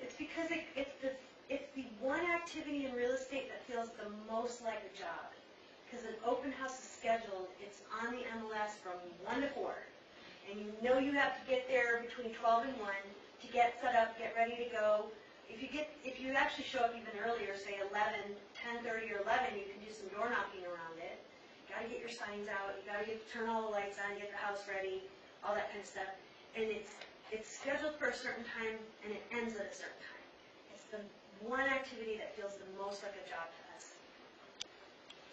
It's because it's the one activity in real estate that feels the most like a job. Because an open house is scheduled, it's on the MLS from 1 to 4. And you know you have to get there between 12 and 1 to get set up, get ready to go. If you actually show up even earlier, say 10:30 or 11, you can do some door knocking around it. You gotta get your signs out, you gotta turn all the lights on, get the house ready, all that kind of stuff. And it's scheduled for a certain time and it ends at a certain time. It's the one activity that feels the most like a job to us.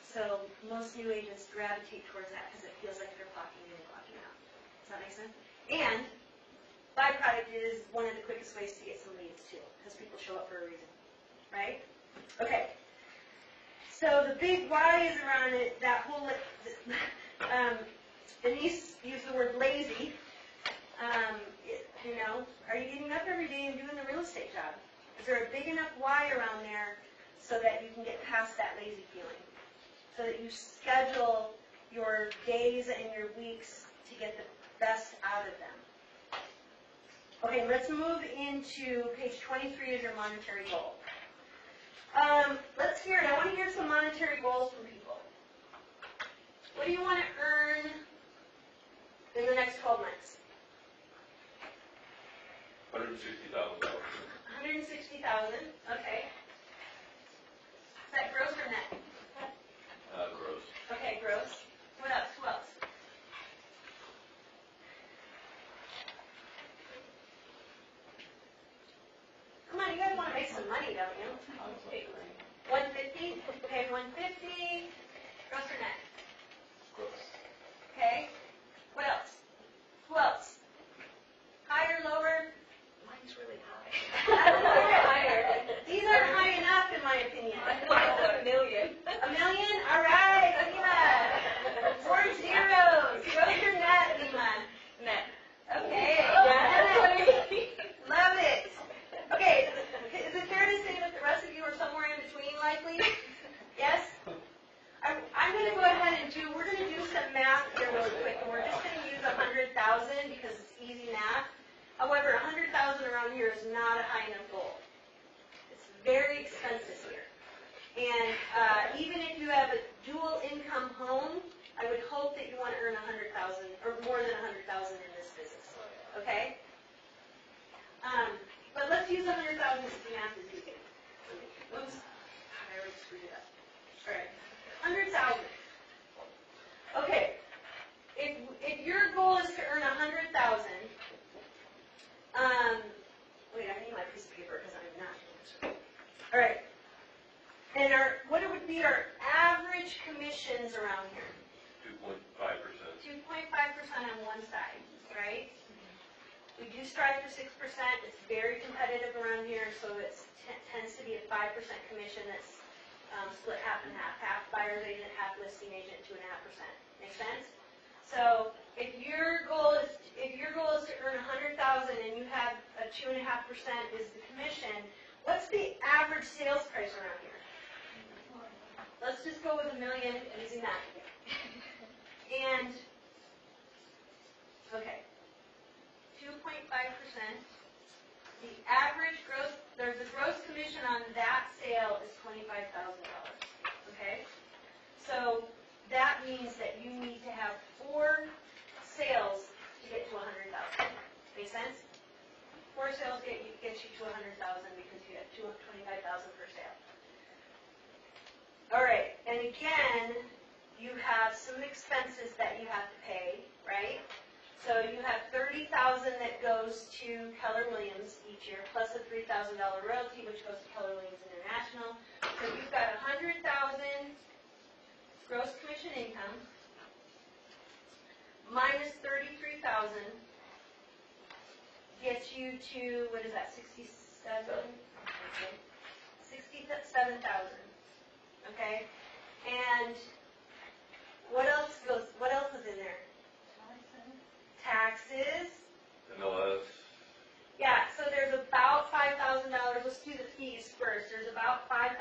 So most new agents gravitate towards that because it feels like they're clocking in and clocking out. Does that make sense? And byproduct is one of the quickest ways to get some leads too, because people show up for a reason, right? Okay. So the big why is around it, that whole, Denise used the word lazy. Are you getting up every day and doing the real estate job? Is there a big enough why around there so that you can get past that lazy feeling? So that you schedule your days and your weeks to get the best out of them. Okay, let's move into page 23 of your monetary goal. Let's hear it. I want to hear some monetary goals from people. What do you want to earn in the next 12 months? $160,000. 160,000. Okay. Is that gross or net? Gross. Okay, gross. What else? Who else? Come on, you guys want to make some money, don't you? 150. Okay, 150. Gross or net? Gross. Okay. What else? Who else? Higher, lower? Mine's really high. Higher. These aren't high enough, in my opinion. Mine's $1 million. $1 million? All right, Lima. 4 zeros. Gross or net, Lima? Net. Okay. Love it. Okay, is it fair to say that the rest of you are somewhere in between likely? Yes? I'm going to go ahead and we're going to do some math here really quick, and we're just going to use 100,000 because it's easy math. However, 100,000 around here is not a high enough goal. It's very expensive here. And even if you have a dual income home, I would hope that you want to earn 100,000 or more than 100,000 in this business. Okay? But let's use 100,000 as the math is easy. Oops. I already screwed it up. All right. 100,000. Okay. If your goal is to earn 100,000, wait, I need my piece of paper because I'm not doing this right. All right. And what would be our average commissions around here? 2.5%. 2.5% on one side, right? We do strive for 6%. It's very competitive around here, so it tends to be a 5% commission that's split half and half. Half buyer's agent, half listing agent, 2.5%. Make sense? So if your goal is to earn 100,000 and you have a 2.5% is the commission, what's the average sales price around here? let's just go with $1 million using that. And, okay, 2.5%. The average gross, there's a gross commission on that sale is $25,000, okay? So that means that you need to have 4 sales to get to 100,000. Make sense? 4 sales get you to 100,000 because you have 25,000 per sale. All right, and again, you have some expenses that you have to pay, right? So you have $30,000 that goes to Keller Williams each year, plus a $3,000 royalty, which goes to Keller Williams International. So you've got 100,000 gross commission income minus 33,000 gets you to, what is that, 67,000? Okay? And what else is in there? Taxes. MLS. Yeah, so there's about $5,000. Let's do the fees first. There's about $5,000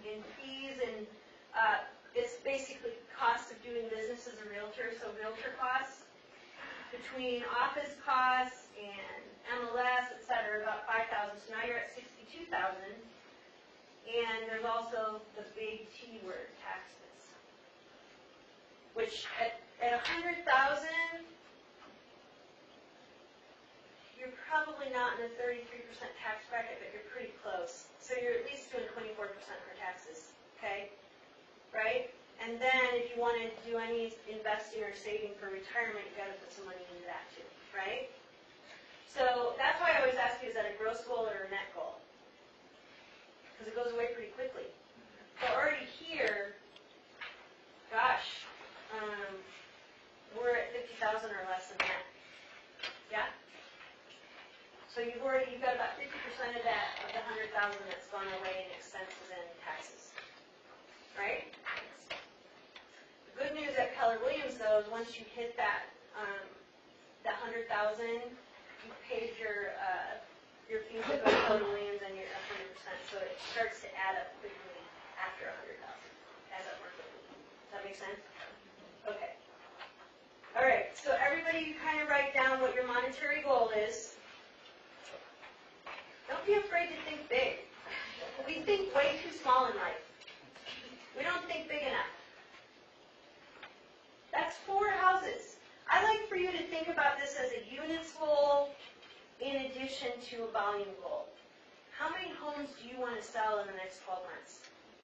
in fees, and it's basically cost of doing business as a realtor. So realtor costs between office costs and MLS, et cetera, about $5,000. So now you're at $62,000. And there's also the big T word, taxes, which at 100,000, you're probably not in a 33% tax bracket, but you're pretty close. So you're at least doing 24% for taxes, okay? Right? And then if you want to do any investing or saving for retirement, you've got to put some money into that too, right? So that's why I always ask you, is that a gross goal or a net goal? Because it goes away pretty quickly. So already here, gosh, we're at 50,000 or less than that. Yeah? So you've got about 50% of that, of the 100,000 that's gone away in expenses and taxes. Right? The good news at Keller Williams, though, is once you hit that 100,000, you paid your fees to go to Keller Williams and you're 100%. So it starts to add up quickly after 100,000. Adds up more quickly. Does that make sense? Okay. All right. So everybody kind of write down what your monetary goal is. Don't be afraid to think big. We think way too small in life. We don't think big enough. That's 4 houses. I like for you to think about this as a units goal in addition to a volume goal. How many homes do you want to sell in the next 12 months?